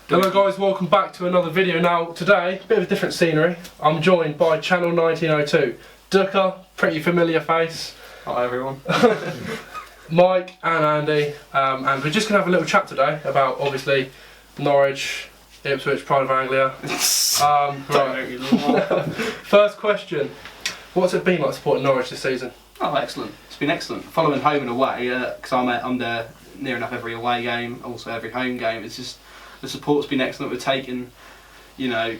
Hello guys, welcome back to another video. Now today, a bit of a different scenery. I'm joined by Channel 1902. Ducker, pretty familiar face. Hi everyone. Mike and Andy, and we're just going to have a little chat today about obviously Norwich, Ipswich, Pride of Anglia. Right. First question, what's it been like supporting Norwich this season? Oh, excellent. It's been excellent. Following home and away, because I'm there near enough every away game, also every home game. It's just the support's been excellent. We're taking, you know,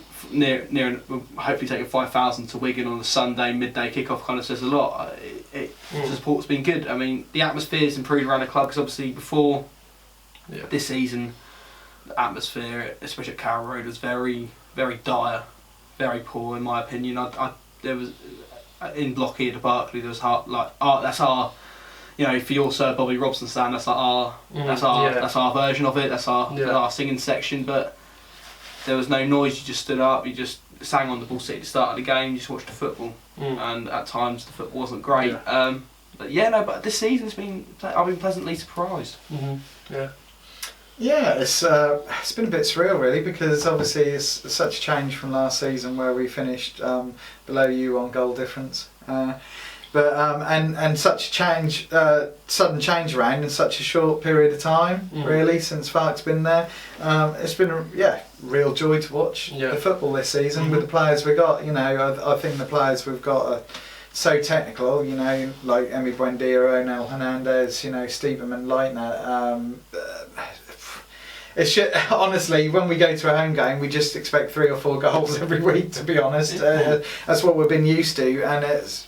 hopefully taking 5,000 to Wigan on a Sunday midday kickoff kind of says a lot. The support's been good. I mean, the atmosphere's improved around the club because obviously before this season, the atmosphere, especially at Carroll Road, was very, very dire, very poor in my opinion. There was in Blocky at Barclay, there was that's our, you know, for your Sir Bobby Robson stand, that's like that's our version of it. That's our singing section. But there was no noise. You just stood up. You just sang on the ball seat at the start of the game. You just watched the football, and at times the football wasn't great. But this season's I've been pleasantly surprised. Yeah, it's been a bit surreal really, because obviously it's such a change from last season where we finished below you on goal difference. And such a change, sudden change around in such a short period of time, really, since Fark's been there. It's been a real joy to watch the football this season with the players we've got. You know, I think the players we've got are so technical. You know, like Emi Buendia, Onel Hernandez, you know, Stevenman, Leitner. It's honestly, when we go to a home game, we just expect 3 or 4 goals every week. To be honest, that's what we've been used to, and it's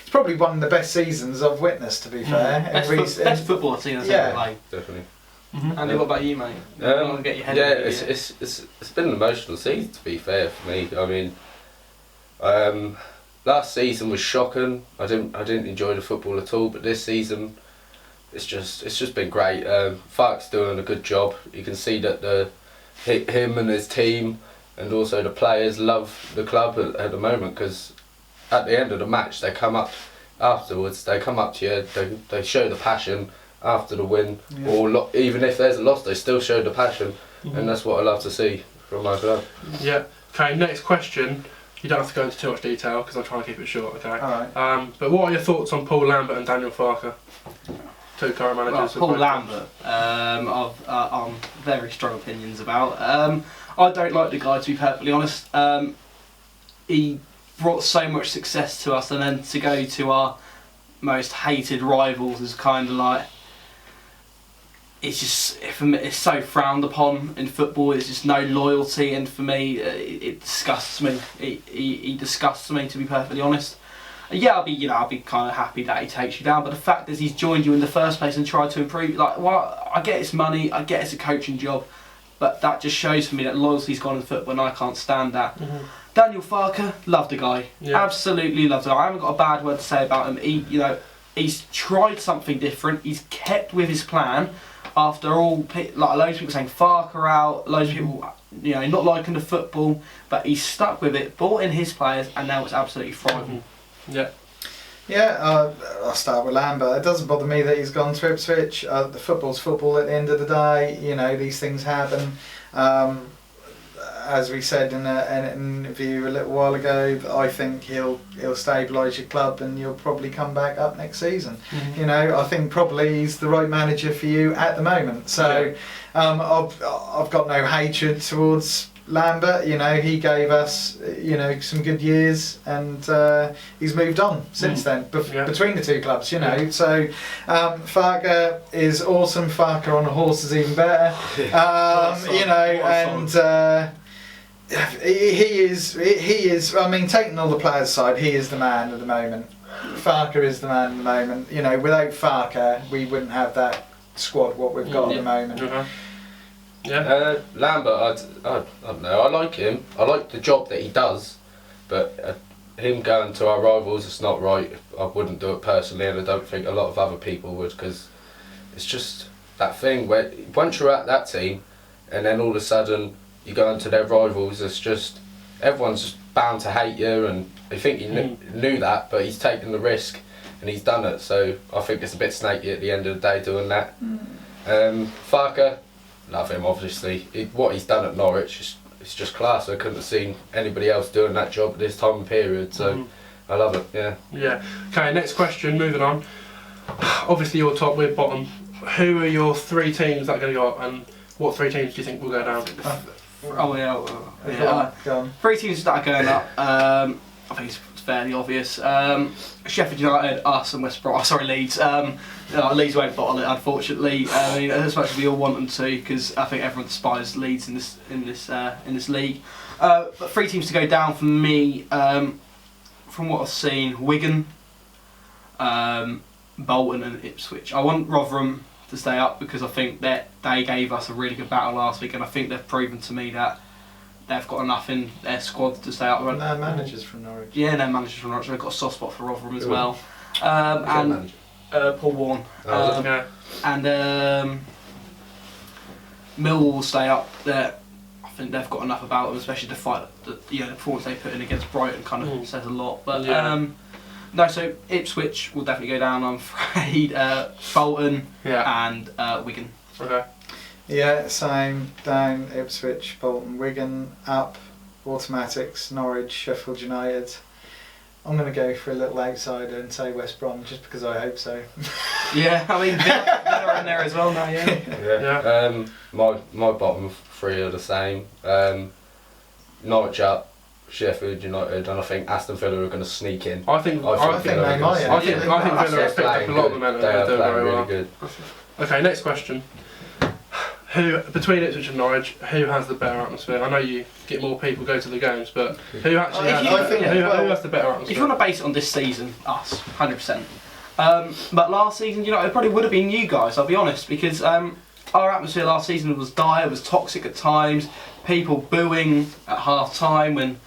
probably one of the best seasons I've witnessed. To be fair, best football I've seen us ever play. Definitely. Andy, what about you, mate? Get your head it's been an emotional season. To be fair for me, I mean, last season was shocking. I didn't enjoy the football at all, but this season, it's just been great. Fark's doing a good job. You can see that him and his team and also the players love the club at the moment, because at the end of the match they come up afterwards. They come up to you. They show the passion after the win, or even if there's a loss, they still show the passion, and that's what I love to see from my club. Yeah. Okay. Next question. You don't have to go into too much detail because I'm trying to keep it short. Okay. All right. But what are your thoughts on Paul Lambert and Daniel Farker? Two current managers. Paul Lambert, I've very strong opinions about. I don't like the guy, to be perfectly honest. He brought so much success to us, and then to go to our most hated rivals is kind of like, it's just, for me, it's so frowned upon in football. There's just no loyalty, and for me, it disgusts me. He disgusts me, to be perfectly honest. I'll be kind of happy that he takes you down, but the fact is he's joined you in the first place and tried to improve. Like, well, I get it's money, I get it's a coaching job, but that just shows for me that loyalty's gone in football, and I can't stand that. Daniel Farker, love the guy, absolutely love the guy. I haven't got a bad word to say about him. He's tried something different. He's kept with his plan after all. Like loads of people saying Farker out, loads of people, you know, not liking the football, but he's stuck with it, brought in his players, and now it's absolutely thriving. I'll start with Lambert. It doesn't bother me that he's gone to Ipswich. The football's football at the end of the day. You know, these things happen. As we said in an interview a little while ago, I think he'll stabilise your club and you'll probably come back up next season. You know, I think probably he's the right manager for you at the moment. So I've got no hatred towards Lambert. You know, he gave us, you know, some good years, and he's moved on since then between the two clubs. You know, so Farker is awesome. Farker on a horse is even better. You know, and he is. I mean, taking all the players' side, he is the man at the moment. Farker is the man at the moment. You know, without Farker, we wouldn't have that squad what we've got at the moment. Lambert, I don't know. I like him. I like the job that he does, but him going to our rivals, it's not right. I wouldn't do it personally, and I don't think a lot of other people would, because it's just that thing where once you're at that team, and then all of a sudden you go into their rivals, it's just everyone's just bound to hate you, and I think he knew that, but he's taken the risk and he's done it. So I think it's a bit snaky at the end of the day doing that. Farker, love him. Obviously, what he's done at Norwich it's just class. I couldn't have seen anybody else doing that job at this time and period. So I love it. Yeah. Yeah. Okay. Next question. Moving on. Obviously, you're top. We're bottom. Who are your 3 teams that are going to go up, and what 3 teams do you think will go down? Oh yeah. Go on. 3 teams that are going up. I think it's fairly obvious. Sheffield United, us, and West Brom. Sorry, Leeds. Leeds won't bottle it, unfortunately. I mean, as much as we all want them to, because I think everyone despises Leeds in this league. But 3 teams to go down for me. From what I've seen, Wigan, Bolton, and Ipswich. I want Rotherham to stay up because I think that they gave us a really good battle last week, and I think they've proven to me that they've got enough in their squad to stay up. And their managers from Norwich. Yeah, their managers from Norwich. They've got a soft spot for Rotherham as Who? well. And Paul Warren. Okay. And Millwall will stay up there. I think they've got enough about them, especially the fight. The performance they put in against Brighton kind of says a lot. But no, so Ipswich will definitely go down, I'm afraid. Bolton and Wigan. Okay. Yeah, same. Down, Ipswich, Bolton, Wigan, up, automatics, Norwich, Sheffield United. I'm going to go for a little outsider and say West Brom, just because I hope so. Yeah, I mean, they're in there as well now, yeah. My bottom 3 are the same. Norwich up, Sheffield United, and I think Aston Villa are going to sneak in. I think they might. I think Villa have picked up a lot of momentum. They are They're doing playing very really well. good. Okay, next question. Who between Ipswich and Norwich, who has the better atmosphere? I know you get more people go to the games, but who actually If you- has, who has the better atmosphere? If you want to base it on this season, us, 100%. But last season, it probably would have been you guys, I'll be honest, because our atmosphere last season was dire, was toxic at times, people booing at half time when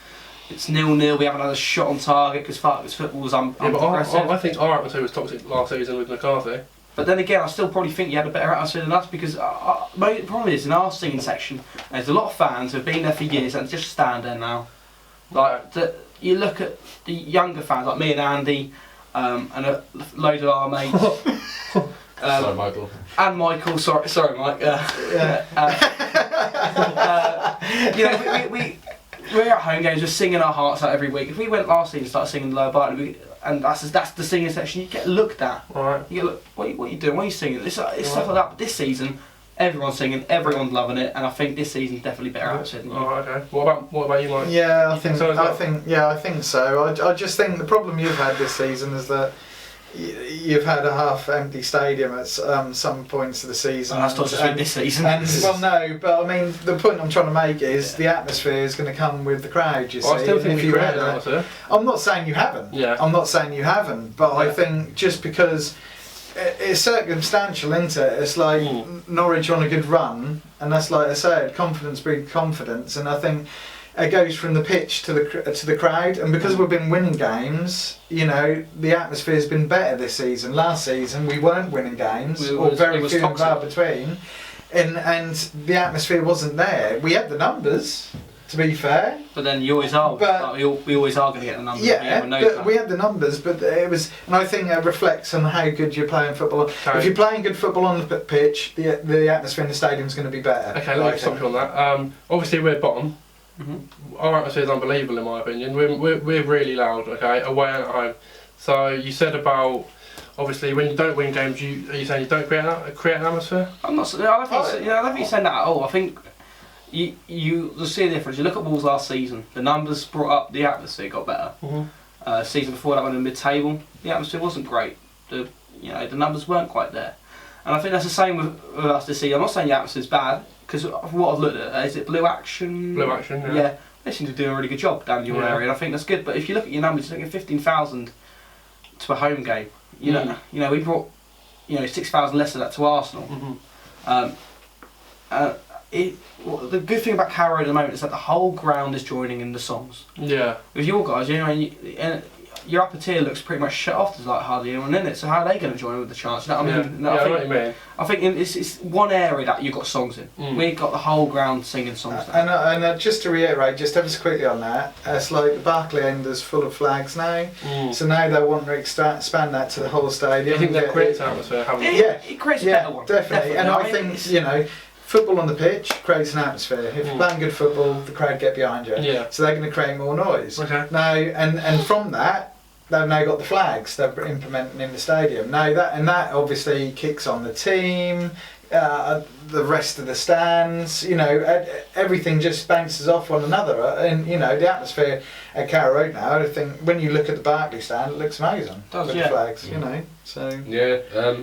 it's 0-0, we haven't had a shot on target because football was unprogressive. I think our atmosphere was toxic last season with McCarthy. But then again, I still probably think you had a better atmosphere than us because the problem is in our singing section, there's a lot of fans who have been there for years and just stand there now. You look at the younger fans like me and Andy, and a load of our mates. Sorry, Michael. And Michael, sorry, Mike. We're at home games, just singing our hearts out every week. If we went last season and started singing the Lower Barton, and that's the singing section, you get looked at. Right. You get looked, what are you doing? What are you singing? It's stuff like that. But this season, everyone's singing, everyone's loving it, and I think this season's definitely better atmosphere than you. Oh, okay. What about you, Mike? Yeah, I think so. I just think the problem you've had this season is that you've had a half-empty stadium at some points of the season. That's not just been this season. Well, no, but I mean, the point I'm trying to make is the atmosphere is going to come with the crowd. You see, I still think if we you created had an atmosphere. I'm not saying you haven't. Yeah. I'm not saying you haven't, but I Yeah. think just because it's circumstantial, isn't it? It's like Norwich on a good run, and that's like I said, confidence breeds confidence, and I think it goes from the pitch to the crowd, and because we've been winning games, the atmosphere's been better this season. Last season we weren't winning games, or very few and far between, and the atmosphere wasn't there. We had the numbers, to be fair. But then you always are. But we always are going to get the numbers. yeah, but we had the numbers, but it was, and I think it reflects on how good you're playing football. Okay. If you're playing good football on the pitch, the atmosphere in the stadium's going to be better. Okay, let me stop you on that. Obviously we're bottom. Mm-hmm. Our atmosphere is unbelievable in my opinion. We're really loud, okay, away and at home. So you said about obviously when you don't win games, are you saying you don't create an atmosphere? I'm not. I don't think you're saying that at all. I think you'll see the difference. You look at Wolves last season. The numbers brought up, the atmosphere got better. Mm-hmm. Season before that, when in mid-table, the atmosphere wasn't great. The numbers weren't quite there. And I think that's the same with us this season. I'm not saying the atmosphere's bad, because what I've looked at, is it Blue Action? Blue Action, yeah. Yeah, they seem to be doing a really good job down in your area, and I think that's good. But if you look at your numbers, you're looking at 15,000 to a home game. We brought 6,000 less of that to Arsenal. The good thing about Carrow at the moment is that the whole ground is joining in the songs. Yeah. With your guys, your upper tier looks pretty much shut off. There's like hardly anyone in it. So how are they going to join with the chance? You know what I mean? I know what you mean. I think it's one area that you've got songs in. We've got the whole ground singing songs. And just to reiterate, just ever so quickly on that, it's like the Barclay end is full of flags now. So now they want to expand that to the whole stadium. You think that creates an atmosphere? It creates a better one. Definitely. And I think football on the pitch creates an atmosphere. If you're playing good football, the crowd get behind you. Yeah. So they're going to create more noise. Okay. Now, and from that, they've now got the flags they're implementing in the stadium. Now that obviously kicks on the team, the rest of the stands. You know, everything just bounces off one another. And you know, the atmosphere at Carrow Road now. I think when you look at the Barclay stand, it looks amazing. Does, with yeah. the flags. You know, so Yeah,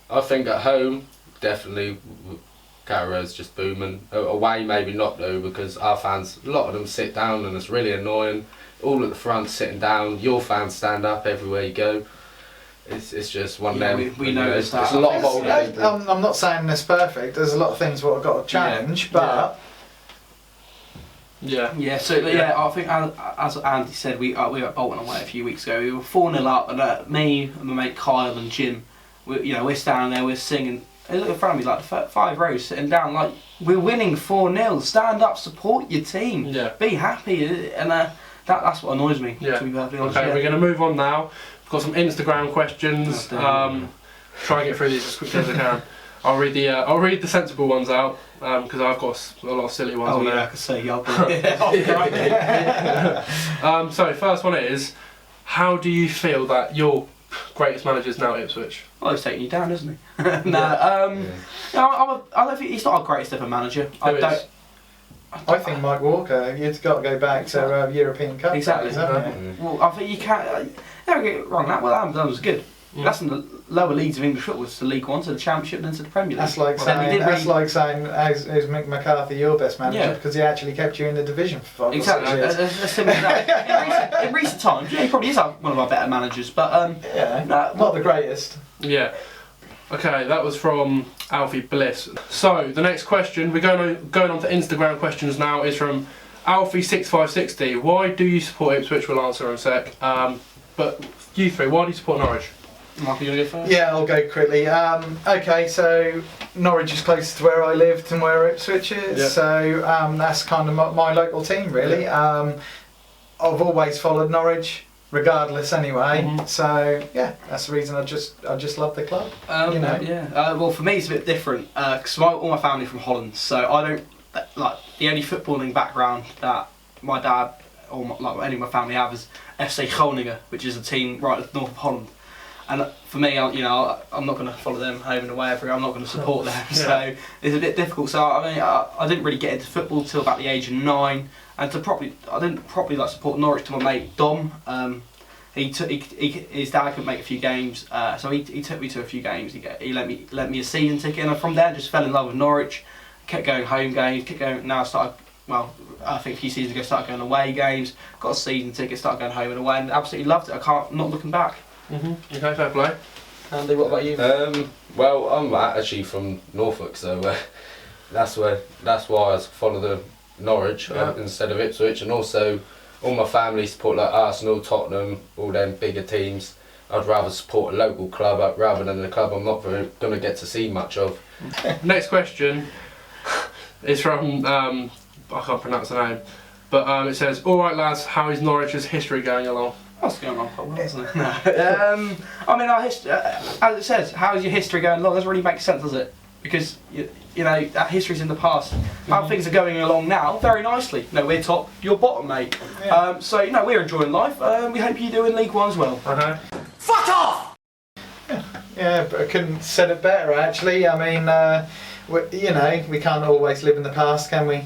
I think at home, definitely Carrow Road's just booming. Away maybe not though, because our fans, a lot of them sit down and it's really annoying. All at the front sitting down, your fans stand up everywhere you go. It's just one Yeah, of them. we noticed that. There's a lot of older people. I'm not saying this perfect. There's a lot of things what I've got to change, but Yeah. Yeah, so yeah, I think as Andy said, we were at Bolton away a few weeks ago. We were 4-0 up, and me and my mate Kyle and Jim, we're standing there, we're singing. They look in front of me like 5 rows sitting down, like we're winning 4-0. Stand up, support your team, Yeah. be happy, and that's what annoys me. Yeah. To be perfectly honest. Okay, yeah. we're going to move on now. We've got some Instagram questions. Oh, Try and get through these as quickly as I can. I'll read the sensible ones out because I've got a lot of silly ones Oh on yeah, I there. could say I'll be. So first one is, how do you feel that your greatest manager is now at Ipswich? Well, he's taking you down, isn't he? No, I don't think he's not our greatest ever manager. Who is? I think Mike Walker. You've got to go back to European Cup. Exactly. days, haven't you? Well, I think you can't. Don't get it wrong. That Hampden was good. That's in the lower leagues of English football, to League One, to the Championship, and then to the Premier League. That's like Well, then he saying, didn't really- how's Mick McCarthy your best manager Yeah. because he actually kept you in the division for 5 Exactly. or 6 years. As simple as that. In recent times, yeah, he probably is one of our better managers, but Yeah, no, not the greatest. Yeah. Okay, that was from Alfie Bliss. So the next question, we're going on to Instagram questions now, is from Alfie6560. Why do you support Ipswich? We'll answer in a sec. But you three, why do you support Norwich? Mark, you want to go first? Yeah, I'll go quickly. Okay, so Norwich is close to where I lived and where Ipswich is, Yeah. so that's kind of my local team, really. I've always followed Norwich, regardless, anyway. Mhm. So yeah, that's the reason I just love the club. You know. Yeah. Well, for me, it's a bit different because all my family from Holland, so I don't like the only footballing background that my dad or any of my family have is FC Groningen, which is a team right at the north of Holland. And for me, I'm not going to follow them home and away everywhere. I'm not going to support them, so it's a bit difficult. So I mean, I didn't really get into football till about the age of 9, and I didn't properly support Norwich till my mate Dom. His dad could make a few games, so he took me to a few games. He let me a season ticket, and from there just fell in love with Norwich. Kept going home games, kept going. Now I started. Well, I think a few seasons ago started going away games. Got a season ticket, started going home and away, and absolutely loved it. Not looking back. Okay, fair play. Andy, what about you? Well, I'm actually from Norfolk, so that's why I follow the Norwich instead of Ipswich, and also all my family support like Arsenal, Tottenham, all them bigger teams. I'd rather support a local club rather than a club I'm not going to get to see much of. Next question is from I can't pronounce the name, but it says, "All right, lads, how is Norwich's history going along?" That's going on quite well, isn't it? No. I mean, our history, as it says, how is your history going along? Doesn't really make sense, does it? Because you know that history's in the past. How things are going along now, very nicely. No, we're top, you're bottom, mate. Yeah. So we're enjoying life. We hope you do in League One as well. Okay. Fuck off! Yeah, but I couldn't have said it better, actually. I mean, we can't always live in the past, can we?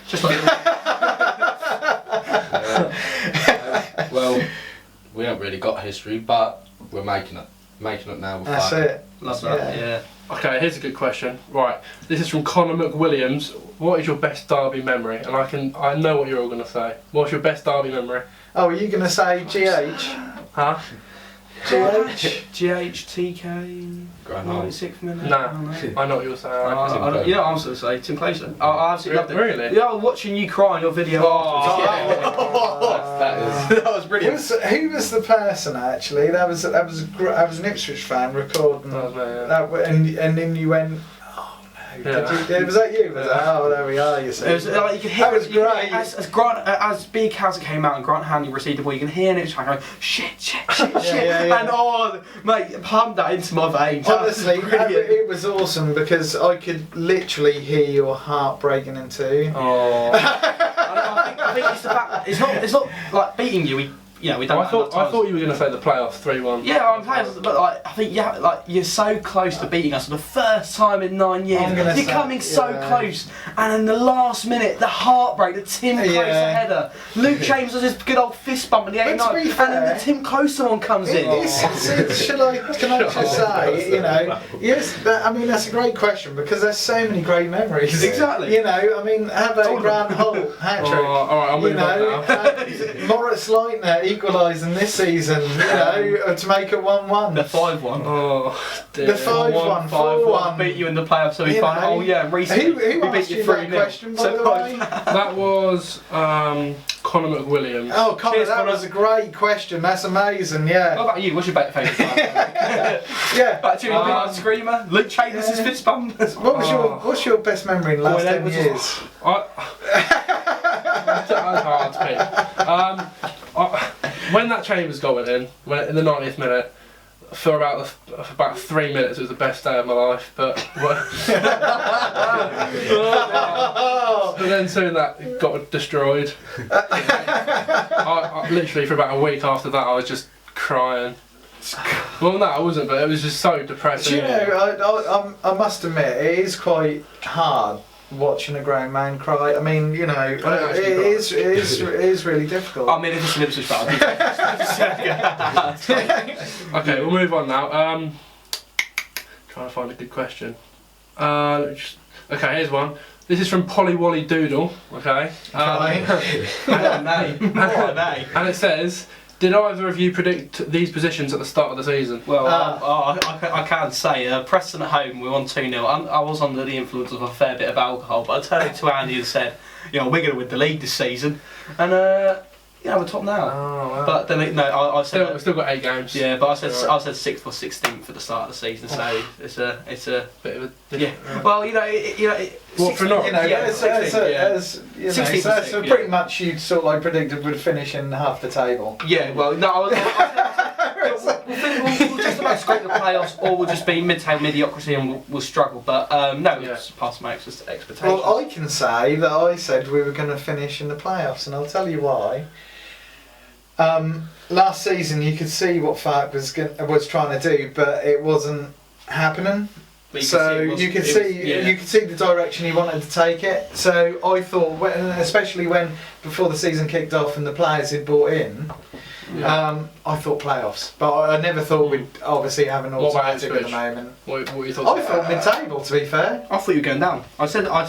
Just like Well, we haven't really got history, but we're making it now. With That's fighting. it. love that. Yeah. Okay, here's a good question. Right, this is from Connor McWilliams. What is your best Derby memory? And I know what you're all gonna say. What's your best Derby memory? Oh, are you going to say GH? Huh? GH? GHTK. Grand Hole. 96th minute. Nah. I don't know. I know what you're saying. I'm supposed to say Tim Closer. I absolutely loved it. Really? Yeah, I was watching you cry on your video afterwards. That That was brilliant. Who was the person actually? That was an Ipswich fan recording That was me, yeah. that, and then you went, oh Was that you? Was that? Oh, there we are. You see. It was like you could hear That was it, you could- great. as Big Howser came out and Grant Hanley received the ball, you can hear it going shit, yeah. and oh mate, pumped that into my veins. Honestly, That was brilliant. it was awesome because I could literally hear your heart breaking in two. Oh. I think it's the fact it's not like beating you. We don't. I thought you were going to say the playoffs 3-1. Yeah, I'm playing, but like I think you're so close to beating us for the first time in 9 years. I'm gonna You're say, coming so yeah. close, and in the last minute, the heartbreak, the Tim Closer header. Luke James does this good old fist bump in the 89th, to be and then fair, the Tim Closer one comes in. Can I just say, yes, I mean that's a great question because there's so many great memories. Exactly. I mean, how about Grant Holt hat trick? Alright, I'll move on now. Moritz Leitner equalising this season, to make it 1-1. The 5-1. Oh, dear. The 5-1, 4-1. Beat you in the playoffs, so we You find. know. Oh yeah, recently Who we beat asked you you that 3-0. question, by the way? That was Conor McWilliams. Oh, Connor, Cheers, that Connor. was a great question. That's amazing. Yeah. What about you? What's your favourite time? Yeah. Back to your screamer. Luke Chambers' Yeah. fist bump. What's your best memory in the last Boy, that 10 was- years? That's hard to pick. When that Chambers goal went in the 90th minute, for about 3 minutes, it was the best day of my life. But then soon that got destroyed. I literally for about a week after that, I was just crying. Well, no, I wasn't, but it was just so depressing. Do you know, I must admit, it is quite hard watching a grown man cry. I mean, it is really difficult. I mean, if it's an Ipswich fan. Okay, we'll move on now. Trying to find a good question. Okay, here's one. This is from Polly Wally Doodle. Okay. What a name. What a name. And it says, did either of you predict these positions at the start of the season? Well, I can say, Preston at home, we won 2-0. I was under the influence of a fair bit of alcohol, but I turned to Andy and said, we're going to win the league this season. And, we're top now. Oh, wow. But then, I said... We've still got 8 games. Yeah, but I said 6th or 16th for the start of the season, so it's a Bit of a... yeah. Well, What, for Norwich? So pretty much you sort of like predicted would finish in half the table. Yeah, well, no, we'll just about scrape the playoffs, or we'll just be mid-table mediocrity and we'll struggle. But it's past my expectations. Well, I can say that I said we were going to finish in the playoffs, and I'll tell you why. Last season, you could see what Fark was trying to do, but it wasn't happening. So you could see the direction he wanted to take it. So I thought, especially when before the season kicked off and the players he'd brought in, I thought playoffs. But I never thought we'd obviously have an alternative at the moment. What you thought? I thought mid-table, to be fair. I thought you were going down. I said I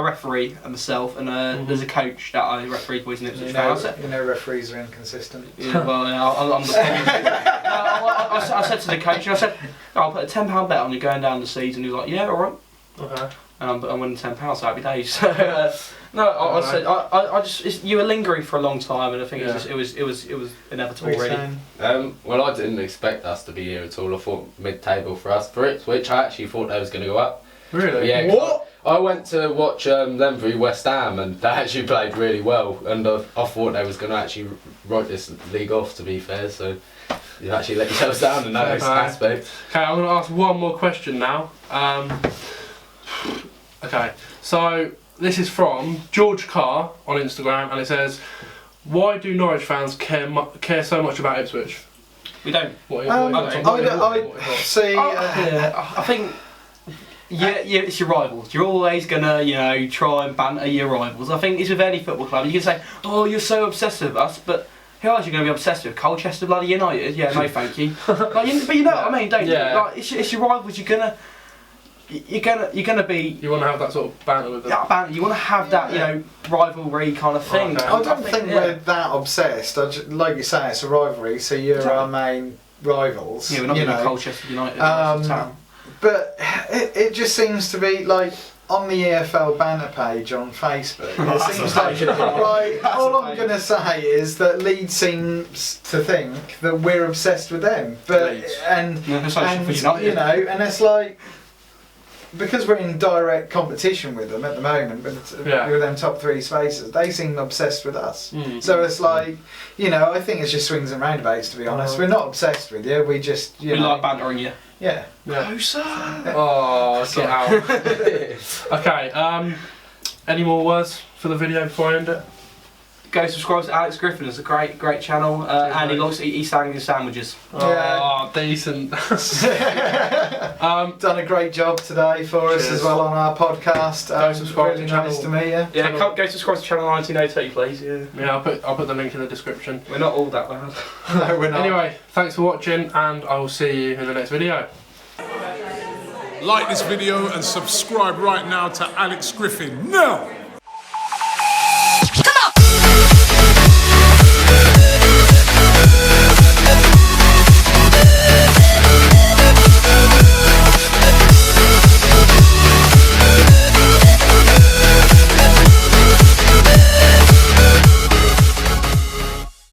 referee myself, and there's a coach that I referee with in Ipswich. Referees are inconsistent. Yeah, well, I'm the I said to the coach, I said, I'll put a £10 bet on you going down the season. He was like, yeah, all right. Okay. I'm winning £10, so happy days. So, I said, I just you were lingering for a long time, and I think it was inevitable, really. Well, I didn't expect us to be here at all. I thought mid-table for us, for Ipswich. I actually thought they was going to go up. Really? Yeah. What? I went to watch them v West Ham, and they actually played really well. And I thought they was going to actually write this league off. To be fair, so you actually let yourselves down in that aspect. Okay, I'm going to ask one more question now. Okay, so this is from George Carr on Instagram, and it says, "Why do Norwich fans care so much about Ipswich?" We don't. I think it's your rivals. You're always gonna try and banter your rivals. I think it's with any football club. You can say, "Oh, you're so obsessed with us," but who else are you going to be obsessed with? Colchester bloody United? Yeah, no, thank you. But you know what I mean, don't you? Like, it's your rivals. You're gonna be. You want to have that sort of banter with them. That banter. You want to have that rivalry kind of thing. Okay. I don't think we're that obsessed. Like you say, it's a rivalry, so you're our main rivals. Yeah, we're not going to Colchester United. But it just seems to be like on the EFL banner page on Facebook. It seems like all I'm going to say is that Leeds seems to think that we're obsessed with them, but Leeds. and United. and it's like because we're in direct competition with them at the moment, with them top 3 spaces, they seem obsessed with us. So it's like, you know, I think it's just swings and roundabouts, to be honest. We're not obsessed with you. We just, we like bantering you. Yeah. Closer. Oh, get out. Okay. Any more words for the video before I end it? Go subscribe to Alex Griffin. It's a great channel, and he likes to eat East Anglian sandwiches. Oh, decent. Done a great job today for us as well on our podcast. Go subscribe really to the nice channel. to meet you. Yeah, go subscribe to channel 1902, please. Yeah, I'll put the link in the description. We're not all that bad. No, we're not. Anyway, thanks for watching, and I will see you in the next video. Like this video and subscribe right now to Alex Griffin now.